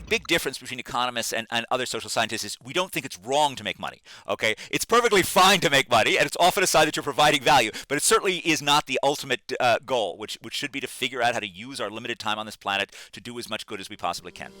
big difference between economists and other social scientists is we don't think it's wrong to make money. Okay, it's perfectly fine to make money, and it's often a sign that you're providing value. But it certainly is not the ultimate goal, which should be to figure out how to use our limited time on this planet to do as much good as we possibly can.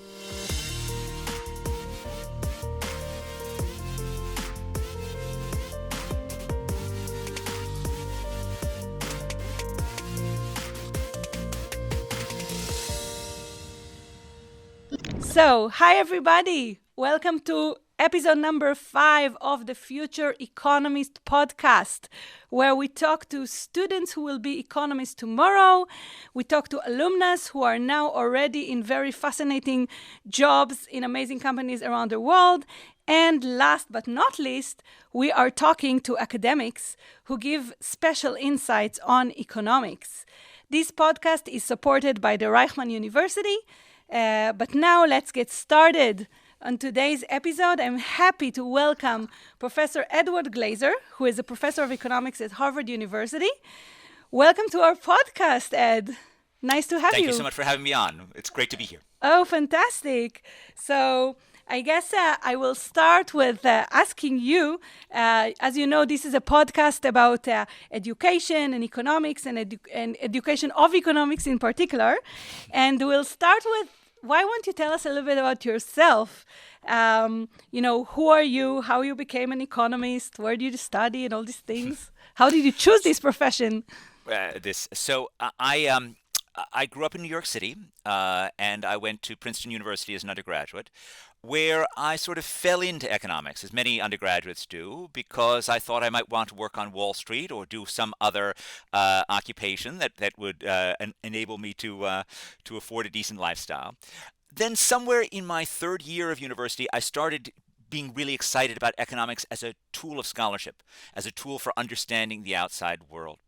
So, hi everybody! Welcome to episode number 5 of the Future Economist podcast, where we talk to students who will be economists tomorrow. We talk to alumnus who are now already in very fascinating jobs in amazing companies around the world. And last but not least, we are talking to academics who give special insights on economics. This podcast is supported by the Reichman University. But now let's get started. On today's episode, I'm happy to welcome Professor Edward Glaeser, who is a professor of economics at Harvard University. Welcome to our podcast, Ed. Nice to have you. Thank you so much for having me on. It's great to be here. Oh, fantastic. So I guess I will start with asking you, as you know, this is a podcast about education and economics and education of economics in particular. And we'll start with, why won't you tell us a little bit about yourself? Who are you? How you became an economist? Where did you study and all these things? How did you choose this profession? I grew up in New York City, and I went to Princeton University as an undergraduate, where I sort of fell into economics, as many undergraduates do, because I thought I might want to work on Wall Street or do some other occupation that would enable me to afford a decent lifestyle. Then somewhere in my third year of university, I started being really excited about economics as a tool of scholarship, as a tool for understanding the outside world.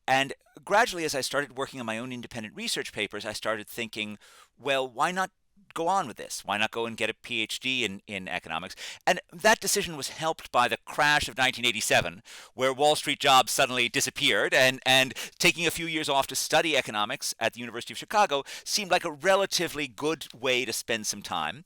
And gradually, as I started working on my own independent research papers, I started thinking, well, why not go on with this? Why not go and get a PhD in economics? And that decision was helped by the crash of 1987, where Wall Street jobs suddenly disappeared, and taking a few years off to study economics at the University of Chicago seemed like a relatively good way to spend some time.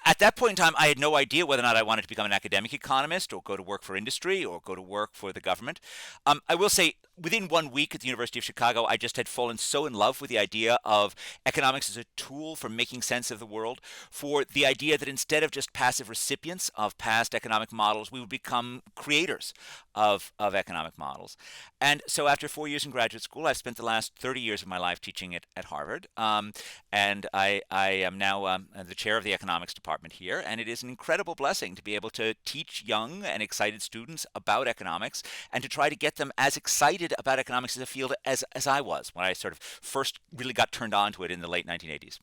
At that point in time, I had no idea whether or not I wanted to become an academic economist or go to work for industry or go to work for the government. I will say, within 1 week at the University of Chicago, I just had fallen so in love with the idea of economics as a tool for making sense of the world, for the idea that instead of just passive recipients of past economic models, we would become creators of economic models. And so after 4 years in graduate school, I've spent the last 30 years of my life teaching at Harvard. And I am now the chair of the economics department here. And it is an incredible blessing to be able to teach young and excited students about economics and to try to get them as excited about economics as a field as I was when I sort of first really got turned on to it in the late 1980s.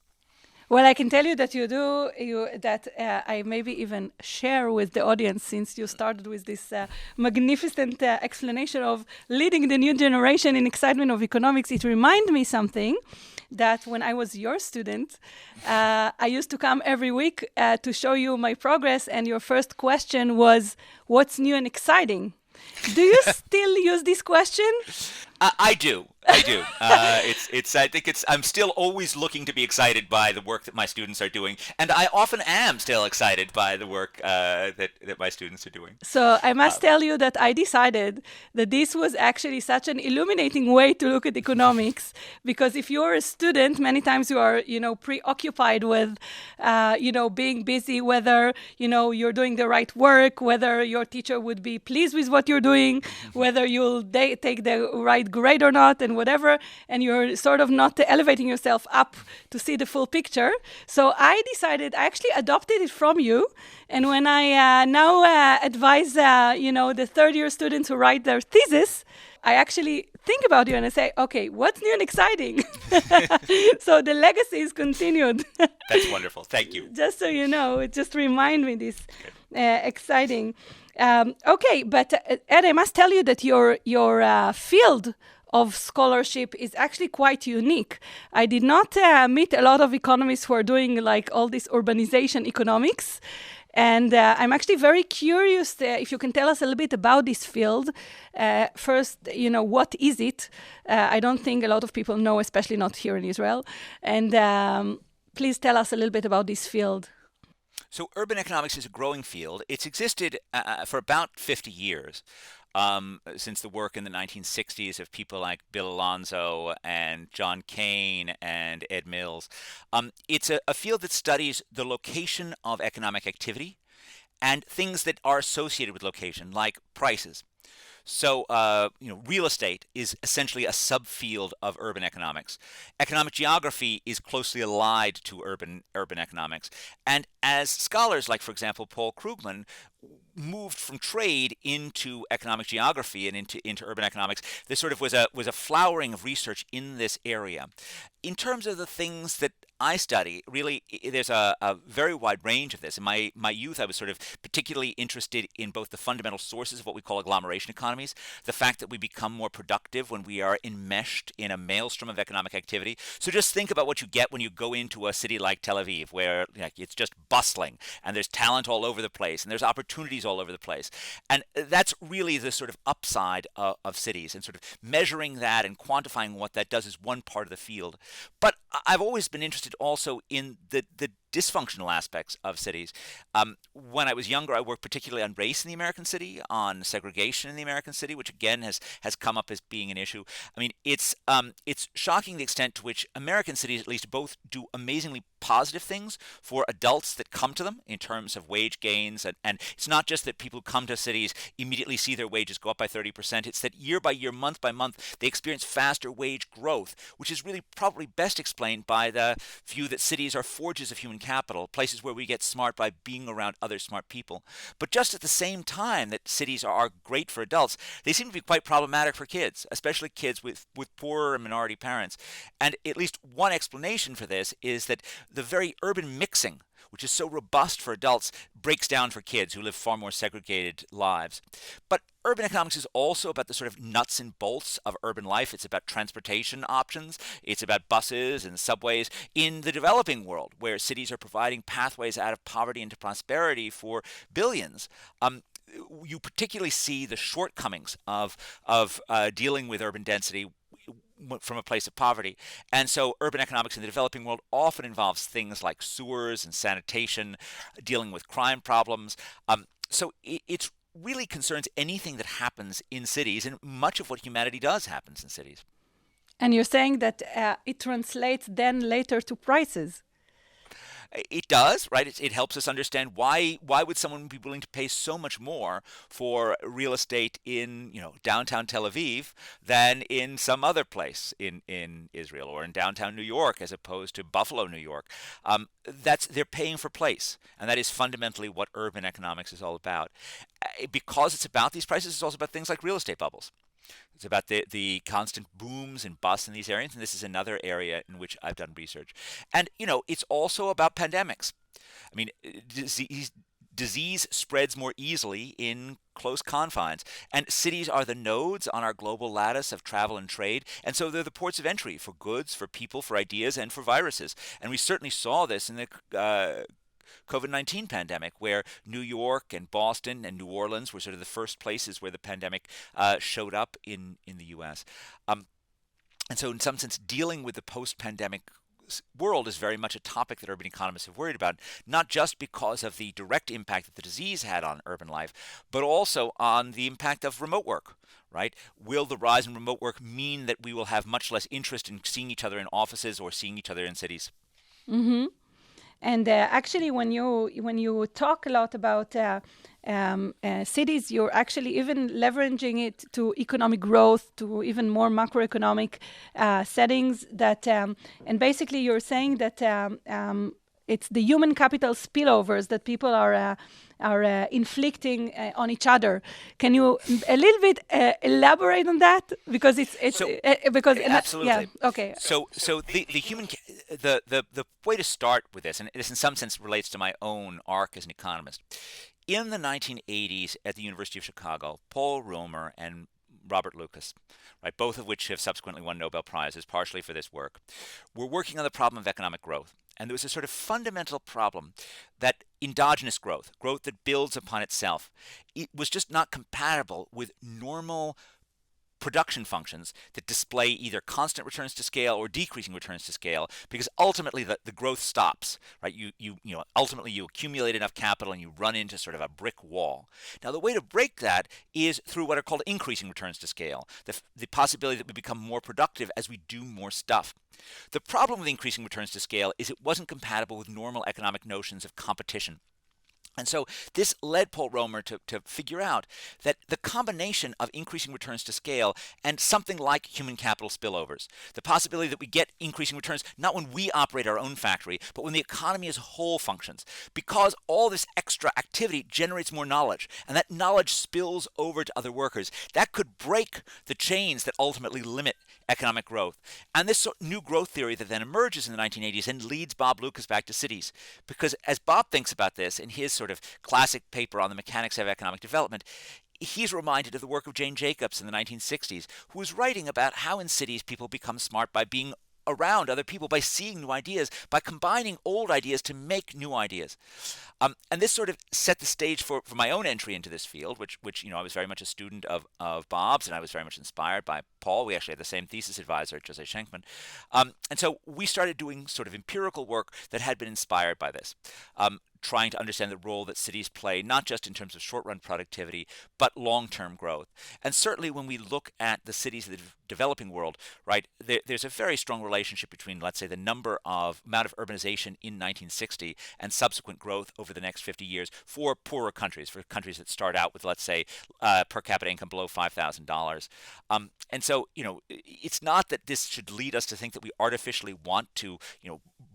Well, I can tell you that I maybe even share with the audience, since you started with this magnificent explanation of leading the new generation in excitement of economics. It reminded me something that when I was your student, I used to come every week to show you my progress, and your first question was, what's new and exciting? Do you still use this question? I do. I think I'm still always looking to be excited by the work that my students are doing. And I often am still excited by the work that my students are doing. So I must tell you that I decided that this was actually such an illuminating way to look at economics, because if you're a student, many times you are, preoccupied with, being busy, whether, you're doing the right work, whether your teacher would be pleased with what you're doing, whether you'll take the right grade or not, and whatever, and you're sort of not elevating yourself up to see the full picture. So I decided, I actually adopted it from you, and when I now advise, the third-year students who write their thesis, I actually think about you and I say, okay, what's new and exciting? So the legacy is continued. That's wonderful. Thank you. Just so you know, it just reminds me this exciting. Okay, but Ed, I must tell you that your field of scholarship is actually quite unique. I did not meet a lot of economists who are doing like all this urbanization economics. And I'm actually very curious if you can tell us a little bit about this field. First, what is it? I don't think a lot of people know, especially not here in Israel. And please tell us a little bit about this field. So urban economics is a growing field. It's existed for about 50 years. Since the work in the 1960s of people like Bill Alonso and John Kane and Ed Mills. It's a field that studies the location of economic activity and things that are associated with location, like prices. So, real estate is essentially a subfield of urban economics. Economic geography is closely allied to urban economics. And as scholars like, for example, Paul Krugman moved from trade into economic geography and into urban economics, there sort of was a flowering of research in this area. In terms of the things that I study, really, there's a very wide range of this. In my youth, I was sort of particularly interested in both the fundamental sources of what we call agglomeration economies, the fact that we become more productive when we are enmeshed in a maelstrom of economic activity. So just think about what you get when you go into a city like Tel Aviv, where it's just bustling, and there's talent all over the place, and there's opportunities all over the place. And that's really the sort of upside of cities, and sort of measuring that and quantifying what that does is one part of the field. But I've always been interested also in the dysfunctional aspects of cities. When I was younger, I worked particularly on race in the American city, on segregation in the American city, which again has come up as being an issue. I mean, it's shocking the extent to which American cities, at least, both do amazingly positive things for adults that come to them in terms of wage gains. And it's not just that people who come to cities immediately see their wages go up by 30%. It's that year by year, month by month, they experience faster wage growth, which is really probably best explained by the view that cities are forges of human capital, places where we get smart by being around other smart people. But just at the same time that cities are great for adults, they seem to be quite problematic for kids, especially kids with poorer and minority parents. And at least one explanation for this is that the very urban mixing, which is so robust for adults, breaks down for kids who live far more segregated lives. But urban economics is also about the sort of nuts and bolts of urban life. It's about transportation options. It's about buses and subways in the developing world, where cities are providing pathways out of poverty into prosperity for billions. You particularly see the shortcomings of dealing with urban density from a place of poverty. And so urban economics in the developing world often involves things like sewers and sanitation, dealing with crime problems. So it really concerns anything that happens in cities, and much of what humanity does happens in cities. And you're saying that it translates then later to prices. It does, right? It helps us understand why would someone be willing to pay so much more for real estate in downtown Tel Aviv than in some other place in Israel or in downtown New York as opposed to Buffalo, New York. They're paying for place, and that is fundamentally what urban economics is all about. Because it's about these prices, it's also about things like real estate bubbles. It's about the constant booms and busts in these areas, and this is another area in which I've done research. And, it's also about pandemics. I mean, disease spreads more easily in close confines, and cities are the nodes on our global lattice of travel and trade, and so they're the ports of entry for goods, for people, for ideas, and for viruses. And we certainly saw this in the COVID-19 pandemic, where New York and Boston and New Orleans were sort of the first places where the pandemic showed up in the U.S. And so in some sense, dealing with the post-pandemic world is very much a topic that urban economists have worried about, not just because of the direct impact that the disease had on urban life, but also on the impact of remote work. Right? Will the rise in remote work mean that we will have much less interest in seeing each other in offices or seeing each other in cities? Mm-hmm. And actually, when you talk a lot about cities, you're actually even leveraging it to economic growth, to even more macroeconomic settings. And basically, you're saying that it's the human capital spillovers that people are inflicting on each other. Can you a little bit elaborate on that? Because because absolutely. Yeah, okay. So the human the way to start with this, and this in some sense relates to my own arc as an economist. In the 1980s at the University of Chicago, Paul Romer and Robert Lucas, right, both of which have subsequently won Nobel Prizes partially for this work, were working on the problem of economic growth. And there was a sort of fundamental problem that endogenous growth that builds upon itself, it was just not compatible with normal production functions that display either constant returns to scale or decreasing returns to scale, because ultimately the growth stops, right? Ultimately you accumulate enough capital and you run into sort of a brick wall. Now the way to break that is through what are called increasing returns to scale, the possibility that we become more productive as we do more stuff. The problem with increasing returns to scale is it wasn't compatible with normal economic notions of competition. And so this led Paul Romer to figure out that the combination of increasing returns to scale and something like human capital spillovers, the possibility that we get increasing returns not when we operate our own factory, but when the economy as a whole functions, because all this extra activity generates more knowledge, and that knowledge spills over to other workers, that could break the chains that ultimately limit economic growth. And this new growth theory that then emerges in the 1980s and leads Bob Lucas back to cities. Because as Bob thinks about this in his sort of classic paper on the mechanics of economic development, he's reminded of the work of Jane Jacobs in the 1960s, who was writing about how in cities people become smart by being around other people, by seeing new ideas, by combining old ideas to make new ideas. And this sort of set the stage for my own entry into this field, which I was very much a student of Bob's, and I was very much inspired by Paul. We actually had the same thesis advisor, Jose Schenkman. And so we started doing sort of empirical work that had been inspired by this. Trying to understand the role that cities play, not just in terms of short-run productivity, but long-term growth. And certainly when we look at the cities of the developing world, right, there's a very strong relationship between, let's say, the amount of urbanization in 1960 and subsequent growth over the next 50 years for poorer countries, for countries that start out with, let's say, per capita income below $5,000. And so, it's not that this should lead us to think that we artificially want to,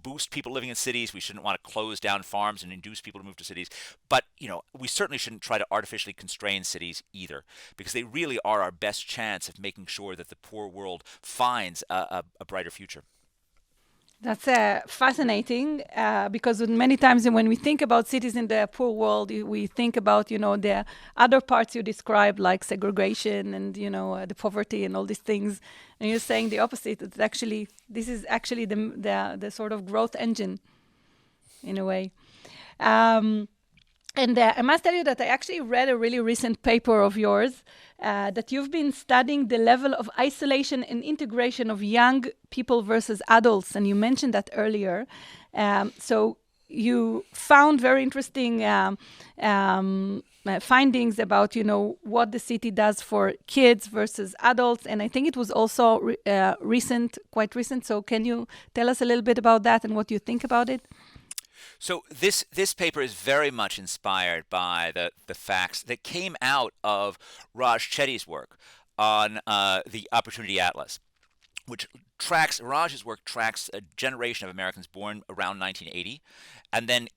boost people living in cities. We shouldn't want to close down farms and induce people to move to cities. But, we certainly shouldn't try to artificially constrain cities either, because they really are our best chance of making sure that the poor world finds a brighter future. That's fascinating because many times when we think about cities in the poor world, we think about, the other parts you described, like segregation and, the poverty and all these things. And you're saying the opposite. This is actually the sort of growth engine in a way. And I must tell you that I actually read a really recent paper of yours that you've been studying the level of isolation and integration of young people versus adults. And you mentioned that earlier. So you found very interesting findings about, what the city does for kids versus adults. And I think it was also quite recent. So can you tell us a little bit about that and what you think about it? So this paper is very much inspired by the facts that came out of Raj Chetty's work on the Opportunity Atlas, which Raj's work tracks a generation of Americans born around 1980, and then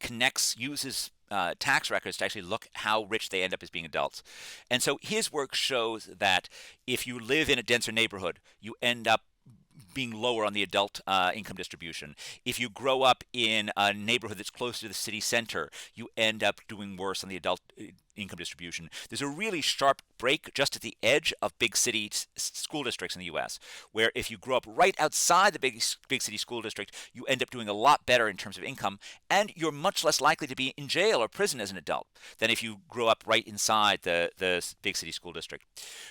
uses tax records to actually look how rich they end up as being adults. And so his work shows that if you live in a denser neighborhood, you end up being lower on the adult income distribution. If you grow up in a neighborhood that's close to the city center, you end up doing worse on the adult income distribution. There's a really sharp break just at the edge of big city school districts in the U.S., where if you grow up right outside the big city school district, you end up doing a lot better in terms of income, and you're much less likely to be in jail or prison as an adult than if you grow up right inside the big city school district.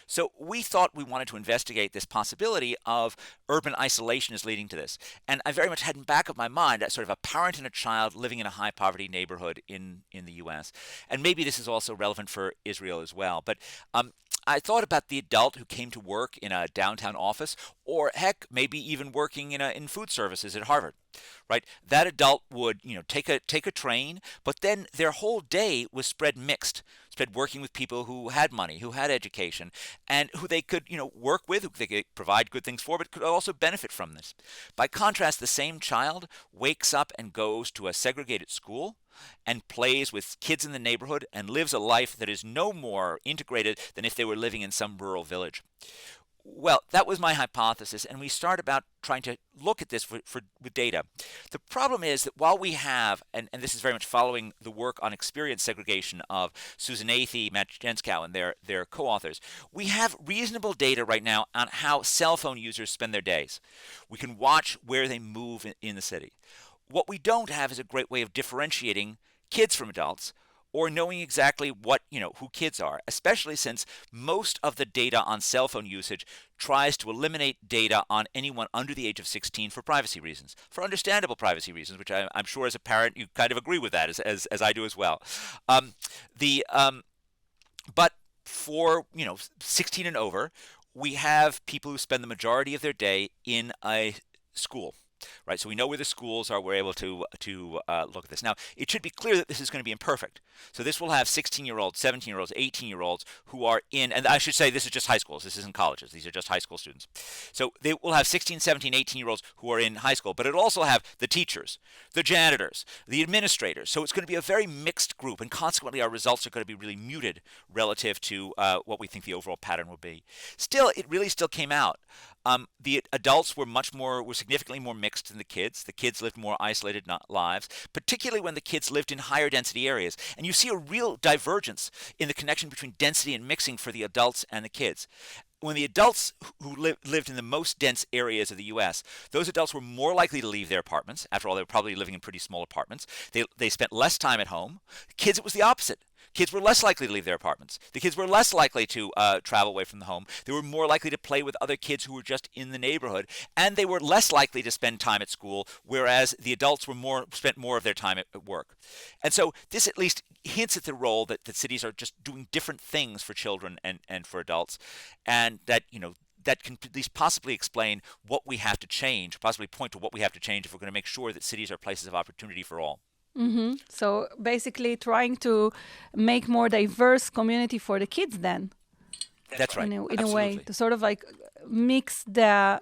So we thought we wanted to investigate this possibility of urban isolation is leading to this. And I very much had in back of my mind sort of a parent and a child living in a high poverty neighborhood in the U.S. And maybe this is also relevant for Israel as well. But I thought about the adult who came to work in a downtown office, or heck, maybe even working in food services at Harvard, right? That adult would, take a train, but then their whole day was spread working with people who had money, who had education, and who they could, work with, who they could provide good things for, but could also benefit from this. By contrast, the same child wakes up and goes to a segregated school and plays with kids in the neighborhood and lives a life that is no more integrated than if they were living in some rural village. Well, that was my hypothesis, and we start about trying to look at this with data. The problem is that while we have, and this is very much following the work on experience segregation of Susan Athey, Matt Jenskow, and their co-authors, we have reasonable data right now on how cell phone users spend their days. We can watch where they move in the city. What we don't have is a great way of differentiating kids from adults, or knowing exactly what, who kids are, especially since most of the data on cell phone usage tries to eliminate data on anyone under the age of 16 for privacy reasons, for understandable privacy reasons, which I'm sure as a parent you kind of agree with that, as I do as well. Um, the But for 16 and over, we have people who spend the majority of their day in a school, right? So we know where the schools are. We're able to look at this. Now, it should be clear that this is going to be imperfect. So this will have 16-year-olds, 17-year-olds, 18-year-olds who are in, and I should say this is just high schools. This isn't colleges. These are just high school students. So they will have 16, 17, 18-year-olds who are in high school, but it'll also have the teachers, the janitors, the administrators. So it's going to be a very mixed group, and consequently our results are going to be really muted relative to what we think the overall pattern will be. Still, it really still came out. The adults were significantly more mixed than the kids. The kids lived more isolated lives, particularly when the kids lived in higher density areas. And you see a real divergence in the connection between density and mixing for the adults and the kids. When the adults who lived in the most dense areas of the U.S., those adults were more likely to leave their apartments. After all, they were probably living in pretty small apartments. They spent less time at home. Kids, it was the opposite. Kids were less likely to leave their apartments. The kids were less likely to travel away from the home. They were more likely to play with other kids who were just in the neighborhood, and they were less likely to spend time at school, whereas the adults spent more of their time at work. And so this at least hints at the role that cities are just doing different things for children and for adults, and that that can at least possibly explain what we have to change, possibly point to what we have to change if we're going to make sure that cities are places of opportunity for all. So basically trying to make more diverse community for the kids then. That's right. In a way, to sort of like mix the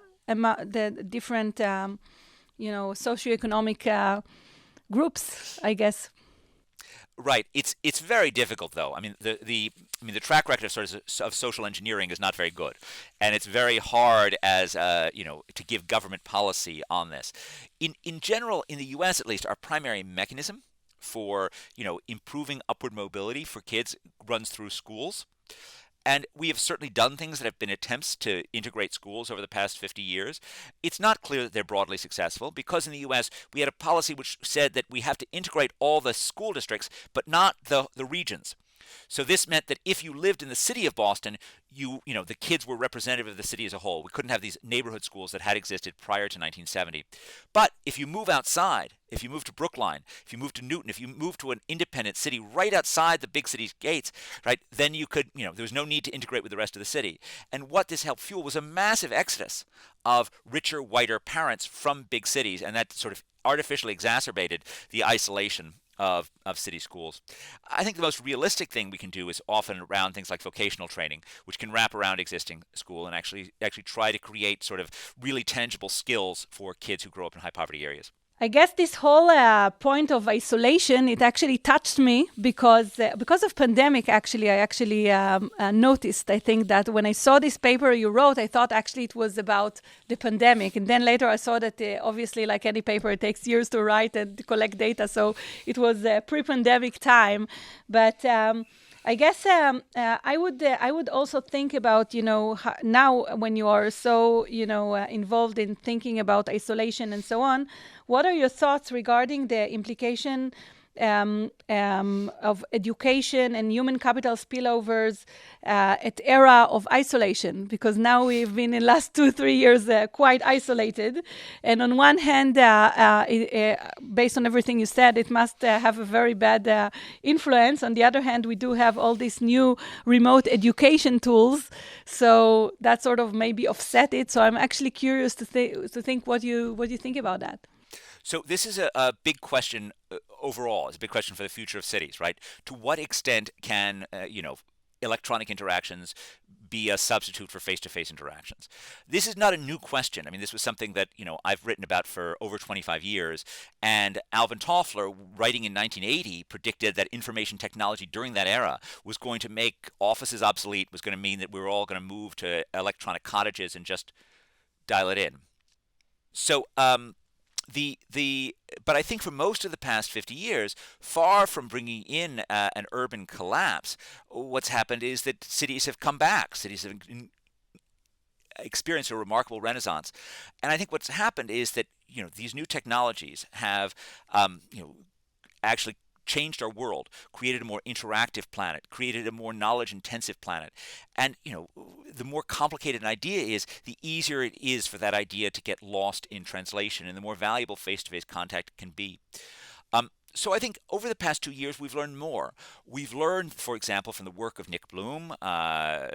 different, socioeconomic groups, I guess. Right. It's very difficult, though. I mean, the track record of social engineering is not very good, and it's very hard as to give government policy on this. In general, in the U.S. at least, our primary mechanism for improving upward mobility for kids runs through schools. And we have certainly done things that have been attempts to integrate schools over the past 50 years. It's not clear that they're broadly successful because in the U.S. we had a policy which said that we have to integrate all the school districts, but not the regions. So this meant that if you lived in the city of Boston, the kids were representative of the city as a whole. We couldn't have these neighborhood schools that had existed prior to 1970. But if you move outside, if you move to Brookline, if you move to Newton, if you move to an independent city right outside the big city's gates, right, then you could, there was no need to integrate with the rest of the city. And what this helped fuel was a massive exodus of richer, whiter parents from big cities, and that sort of artificially exacerbated the isolation of city schools. I think the most realistic thing we can do is often around things like vocational training, which can wrap around existing school and actually try to create sort of really tangible skills for kids who grow up in high poverty areas. I guess this whole point of isolation, it actually touched me because of pandemic, actually, I actually noticed, I think that when I saw this paper you wrote, I thought actually it was about the pandemic. And then later I saw that obviously like any paper, it takes years to write and to collect data. So it was pre-pandemic time. But I guess I would also think about, now when you are so, involved in thinking about isolation and so on, what are your thoughts regarding the implication of education and human capital spillovers at era of isolation? Because now we've been in the last 2-3 years quite isolated. And on one hand, based on everything you said, it must have a very bad influence. On the other hand, we do have all these new remote education tools. So that sort of maybe offset it. So I'm actually curious to think what you think about that. So this is a big question overall. It's a big question for the future of cities, right? To what extent can, electronic interactions be a substitute for face-to-face interactions? This is not a new question. I mean, this was something that, I've written about for over 25 years. And Alvin Toffler, writing in 1980, predicted that information technology during that era was going to make offices obsolete, was going to mean that we were all going to move to electronic cottages and just dial it in. So, but I think for most of the past 50 years, far from bringing in an urban collapse, what's happened is that cities have come back. Cities have experienced a remarkable renaissance. And I think what's happened is that, these new technologies have, actually changed our world, created a more interactive planet, created a more knowledge-intensive planet. And, the more complicated an idea is, the easier it is for that idea to get lost in translation, and the more valuable face-to-face contact can be. So I think over the past 2 years, we've learned more. We've learned, for example, from the work of Nick Bloom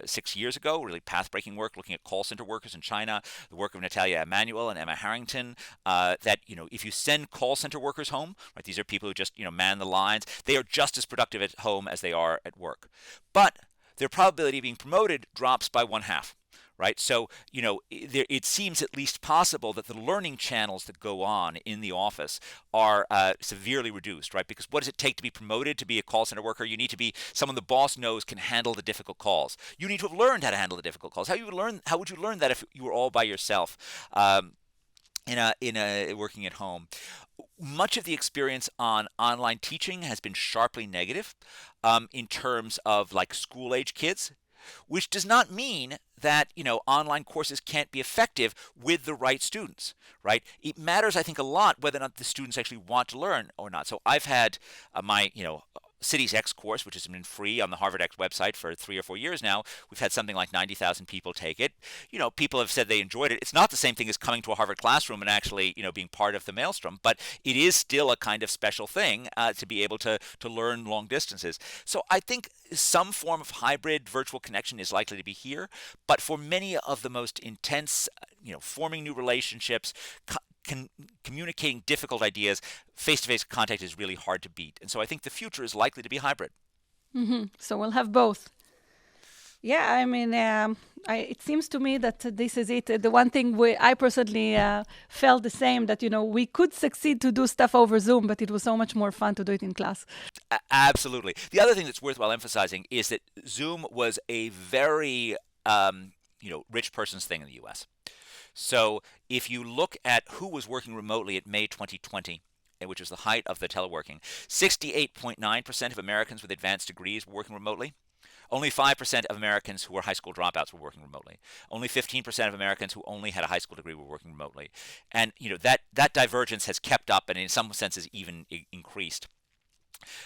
6 years ago, really path-breaking work looking at call center workers in China, the work of Natalia Emanuel and Emma Harrington, that, if you send call center workers home, right, these are people who just, man the lines, they are just as productive at home as they are at work. But their probability of being promoted drops by one half. Right? So, it seems at least possible that the learning channels that go on in the office are severely reduced, right? Because what does it take to be promoted to be a call center worker? You need to be someone the boss knows can handle the difficult calls. You need to have learned how to handle the difficult calls. How would you learn that if you were all by yourself? Working at home. Much of the experience on online teaching has been sharply negative in terms of like school age kids, which does not mean that online courses can't be effective with the right students, right? It matters, I think, a lot whether or not the students actually want to learn or not. So I've had my Cities X course, which has been free on the Harvard X website for 3 or 4 years now. We've had something like 90,000 people take it. People have said they enjoyed it. It's not the same thing as coming to a Harvard classroom and actually, being part of the maelstrom, but it is still a kind of special thing to be able to learn long distances. So I think some form of hybrid virtual connection is likely to be here, but for many of the most intense, forming new relationships, communicating difficult ideas, face-to-face contact is really hard to beat. And so I think the future is likely to be hybrid. So we'll have both. Yeah, I mean, it seems to me that this is it. The one thing I personally felt the same, that, we could succeed to do stuff over Zoom, but it was so much more fun to do it in class. Absolutely. The other thing that's worthwhile emphasizing is that Zoom was a very, rich person's thing in the U.S. So if you look at who was working remotely at May 2020, which was the height of the teleworking, 68.9% of Americans with advanced degrees were working remotely. Only 5% of Americans who were high school dropouts were working remotely. Only 15% of Americans who only had a high school degree were working remotely. And that divergence has kept up and in some senses even increased.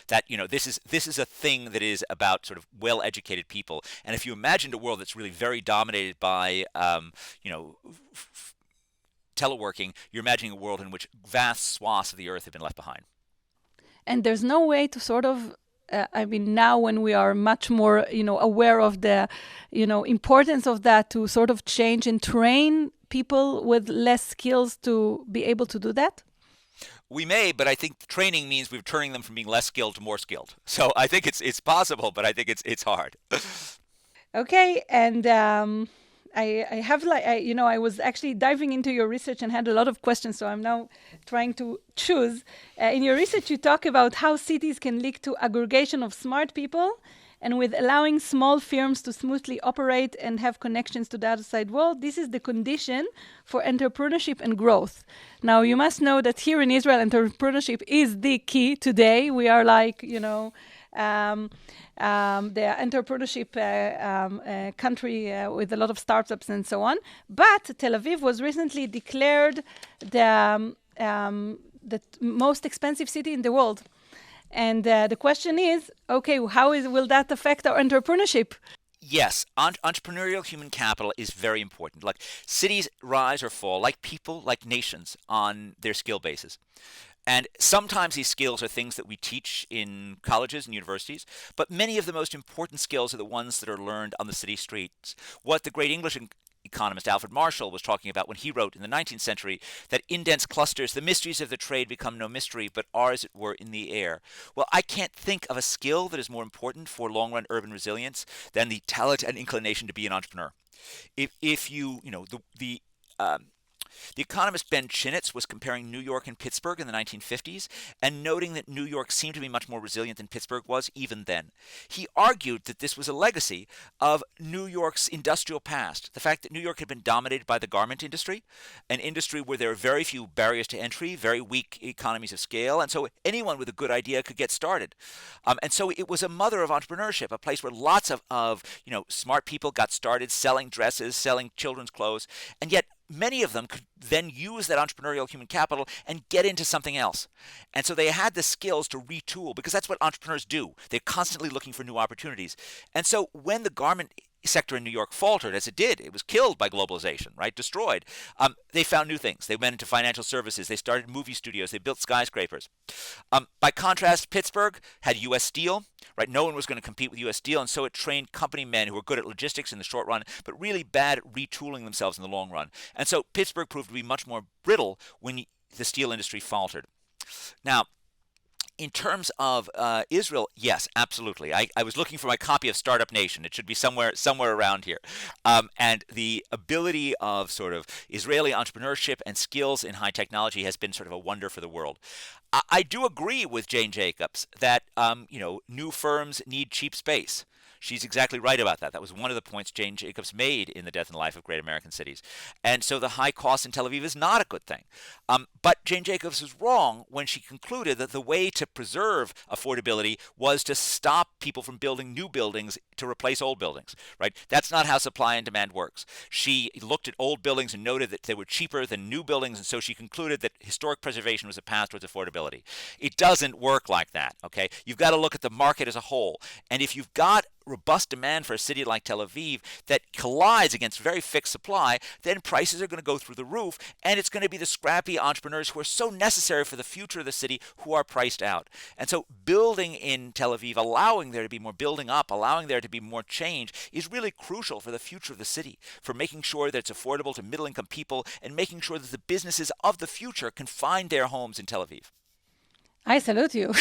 That this is a thing that is about sort of well-educated people, and if you imagined a world that's really very dominated by teleworking, you're imagining a world in which vast swaths of the earth have been left behind. And there's no way to sort of now when we are much more aware of the importance of that, to sort of change and train people with less skills to be able to do that. We may, but I think training means we're turning them from being less skilled to more skilled. So I think it's possible, but I think it's hard. Okay, and I have I was actually diving into your research and had a lot of questions, so I'm now trying to choose. In your research, you talk about how cities can lead to aggregation of smart people, and with allowing small firms to smoothly operate and have connections to the outside world, this is the condition for entrepreneurship and growth. Now, you must know that here in Israel, entrepreneurship is the key today. We are like, the entrepreneurship country with a lot of startups and so on. But Tel Aviv was recently declared the most expensive city in the world. And the question is, okay, will that affect our entrepreneurship? Yes, entrepreneurial human capital is very important. Like cities rise or fall, like people, like nations, on their skill basis. And sometimes these skills are things that we teach in colleges and universities, but many of the most important skills are the ones that are learned on the city streets. What the great English economist Alfred Marshall was talking about when he wrote in the 19th century that in dense clusters the mysteries of the trade become no mystery but are as it were in the air. Well, I can't think of a skill that is more important for long-run urban resilience than the talent and inclination to be an entrepreneur. If you the economist Ben Chinitz was comparing New York and Pittsburgh in the 1950s and noting that New York seemed to be much more resilient than Pittsburgh was even then. He argued that this was a legacy of New York's industrial past, the fact that New York had been dominated by the garment industry, an industry where there are very few barriers to entry, very weak economies of scale, and so anyone with a good idea could get started. And so it was a mother of entrepreneurship, a place where lots of smart people got started selling dresses, selling children's clothes, and yet many of them could then use that entrepreneurial human capital and get into something else. And so they had the skills to retool, because that's what entrepreneurs do. They're constantly looking for new opportunities. And so when the garment sector in New York faltered, as it did, it was killed by globalization, right? Destroyed. They found new things. They went into financial services. They started movie studios. They built skyscrapers. By contrast, Pittsburgh had U.S. Steel, right? No one was going to compete with U.S. Steel, and so it trained company men who were good at logistics in the short run, but really bad at retooling themselves in the long run. And so Pittsburgh proved to be much more brittle when the steel industry faltered. Now, in terms of Israel, yes, absolutely. I was looking for my copy of Startup Nation. It should be somewhere around here. And the ability of sort of Israeli entrepreneurship and skills in high technology has been sort of a wonder for the world. I do agree with Jane Jacobs that new firms need cheap space. She's exactly right about that. That was one of the points Jane Jacobs made in The Death and Life of Great American Cities. And so the high cost in Tel Aviv is not a good thing. But Jane Jacobs was wrong when she concluded that the way to preserve affordability was to stop people from building new buildings to replace old buildings, right? That's not how supply and demand works. She looked at old buildings and noted that they were cheaper than new buildings, and so she concluded that historic preservation was a path towards affordability. It doesn't work like that, okay? You've got to look at the market as a whole. And if you've got robust demand for a city like Tel Aviv that collides against very fixed supply, then prices are going to go through the roof, and it's going to be the scrappy entrepreneurs who are so necessary for the future of the city who are priced out. And so building in Tel Aviv, allowing there to be more building up, allowing there to be more change is really crucial for the future of the city, for making sure that it's affordable to middle-income people and making sure that the businesses of the future can find their homes in Tel Aviv. I salute you.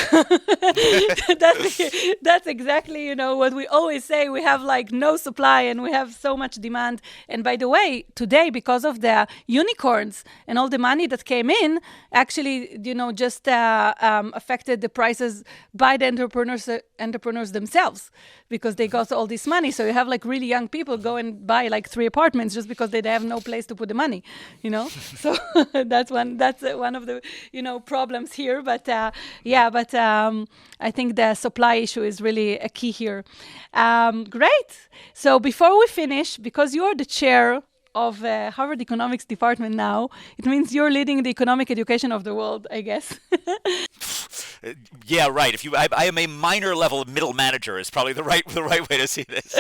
That's exactly, what we always say. We have like no supply and we have so much demand. And by the way, today, because of the unicorns and all the money that came in, actually, just affected the prices by the entrepreneurs themselves, because they got all this money. So you have like really young people go and buy like 3 apartments just because they have no place to put the money, So that's one of the, problems here. But I think the supply issue is really a key here. Great. So before we finish, because you're the chair of Harvard Economics Department now, it means you're leading the economic education of the world, I guess. Yeah, right. I am a minor level middle manager is probably the right way to see this.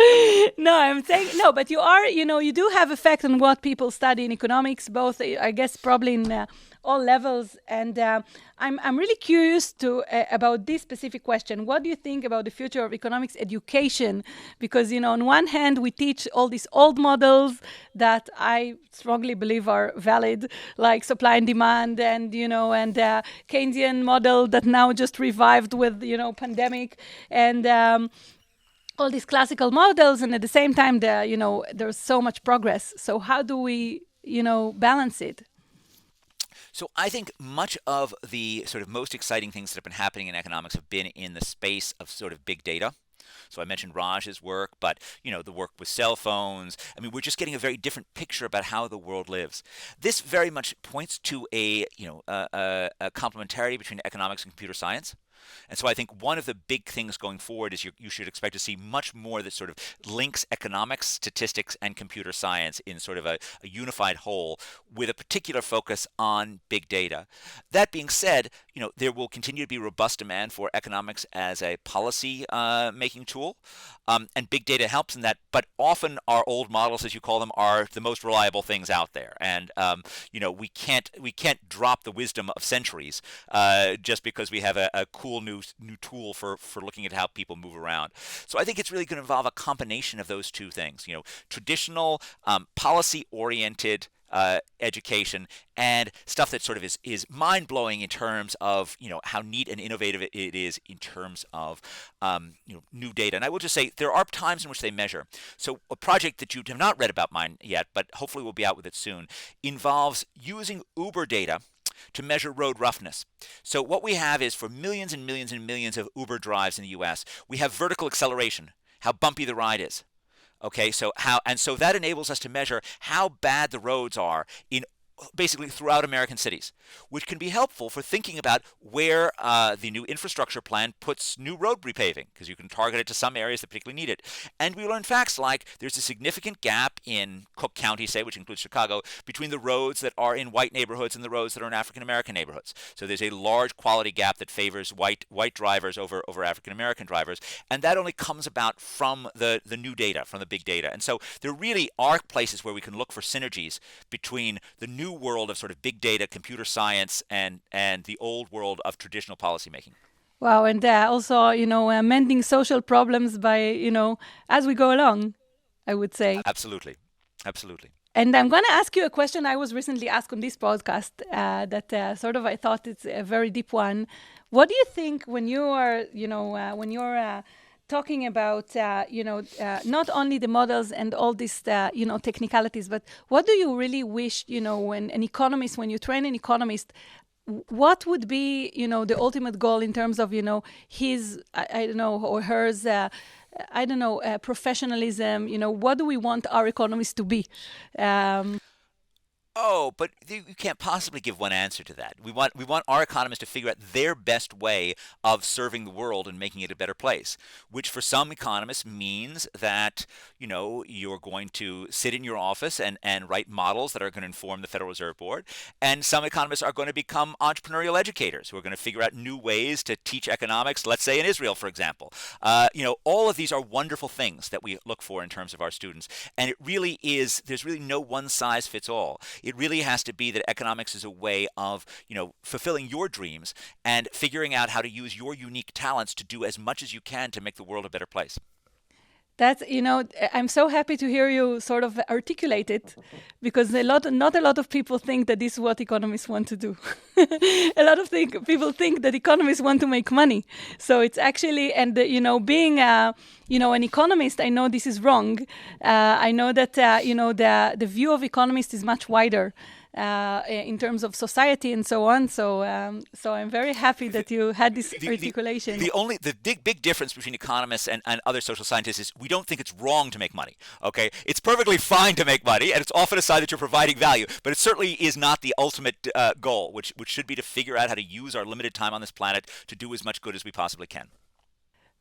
No, I'm saying no, but you are, you do have effect on what people study in economics, both, I guess, probably in all levels. And I'm really curious about this specific question. What do you think about the future of economics education? Because, on one hand, we teach all these old models that I strongly believe are valid, like supply and demand and Keynesian model that now just revived with, pandemic and all these classical models. And at the same time, there's so much progress. So how do we, balance it? So I think much of the sort of most exciting things that have been happening in economics have been in the space of sort of big data. So I mentioned Raj's work, but the work with cell phones. I mean, we're just getting a very different picture about how the world lives. This very much points to a complementarity between economics and computer science. And so I think one of the big things going forward is you should expect to see much more that sort of links economics, statistics, and computer science in sort of a unified whole with a particular focus on big data. That being said, there will continue to be robust demand for economics as a policy making tool. And big data helps in that, but often our old models, as you call them, are the most reliable things out there. And we can't drop the wisdom of centuries just because we have a cool new tool for looking at how people move around. So I think it's really going to involve a combination of those two things. Traditional policy-oriented education and stuff that sort of is mind-blowing in terms of how neat and innovative it is in terms of new data. And I will just say there are times in which they measure. So a project that you have not read about mine yet, but hopefully we'll be out with it soon, involves using Uber data to measure road roughness. So what we have is for millions and millions and millions of Uber drives in the US, we have vertical acceleration, how bumpy the ride is. Okay, so that enables us to measure how bad the roads are in basically throughout American cities, which can be helpful for thinking about where the new infrastructure plan puts new road repaving, because you can target it to some areas that particularly need it. And we learn facts like there's a significant gap in Cook County, say, which includes Chicago, between the roads that are in white neighborhoods and the roads that are in African American neighborhoods. So there's a large quality gap that favors white drivers over African American drivers, and that only comes about from the new data, from the big data. And so there really are places where we can look for synergies between the new world of sort of big data, computer science, and the old world of traditional policymaking. Wow, and also, mending social problems by, as we go along, I would say. Absolutely. Absolutely. And I'm going to ask you a question I was recently asked on this podcast that sort of I thought it's a very deep one. What do you think when you are, when you're talking about, not only the models and all these, technicalities, but what do you really wish, when you train an economist, what would be, the ultimate goal in terms of, his, I don't know, or hers, professionalism, what do we want our economists to be? Oh, but you can't possibly give one answer to that. We want our economists to figure out their best way of serving the world and making it a better place, which for some economists means that, you're going to sit in your office and write models that are going to inform the Federal Reserve Board. And some economists are going to become entrepreneurial educators who are going to figure out new ways to teach economics, let's say in Israel, for example. All of these are wonderful things that we look for in terms of our students. And there's really no one size fits all. It really has to be that economics is a way of, fulfilling your dreams and figuring out how to use your unique talents to do as much as you can to make the world a better place. That's, I'm so happy to hear you sort of articulate it, because not a lot of people think that this is what economists want to do. A lot of people think that economists want to make money. So it's actually, and being an economist, I know this is wrong. I know that the view of economists is much wider in terms of society and so on. So I'm very happy that you had this articulation. The big difference between economists and other social scientists is we don't think it's wrong to make money. Okay, it's perfectly fine to make money, and it's often a sign that you're providing value. But it certainly is not the ultimate goal, which should be to figure out how to use our limited time on this planet to do as much good as we possibly can.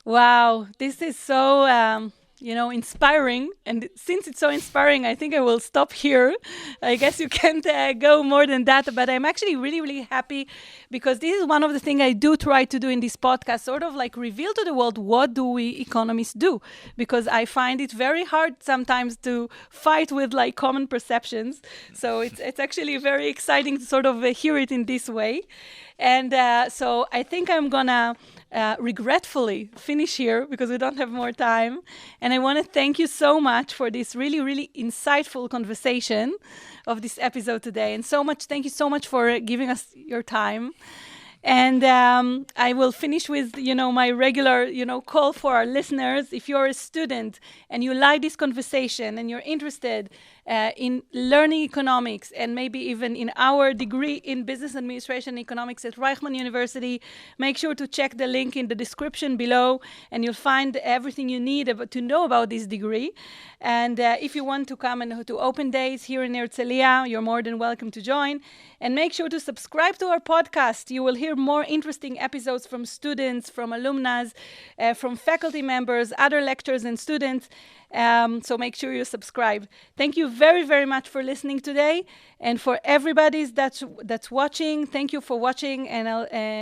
Wow, this is so inspiring. And since it's so inspiring, I think I will stop here. I guess you can't go more than that. But I'm actually really, really happy, because this is one of the things I do try to do in this podcast, sort of like reveal to the world what do we economists do, because I find it very hard sometimes to fight with like common perceptions. So it's actually very exciting to sort of hear it in this way. And so I think I'm going to regretfully finish here because we don't have more time. And I want to thank you so much for this really, really insightful conversation of this episode today. And thank you so much for giving us your time. And I will finish with, my regular, call for our listeners. If you're a student and you like this conversation and you're interested in learning economics and maybe even in our degree in business administration and economics at Reichman University, make sure to check the link in the description below, and you'll find everything you need to know about this degree. And if you want to come to open days here in Herzliya, you're more than welcome to join. And make sure to subscribe to our podcast. You will hear more interesting episodes from students, from alumni, from faculty members, other lecturers and students. So make sure you subscribe. Thank you very, very much for listening today. And for everybody that's watching, thank you for watching. And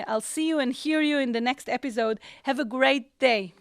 I'll see you and hear you in the next episode. Have a great day.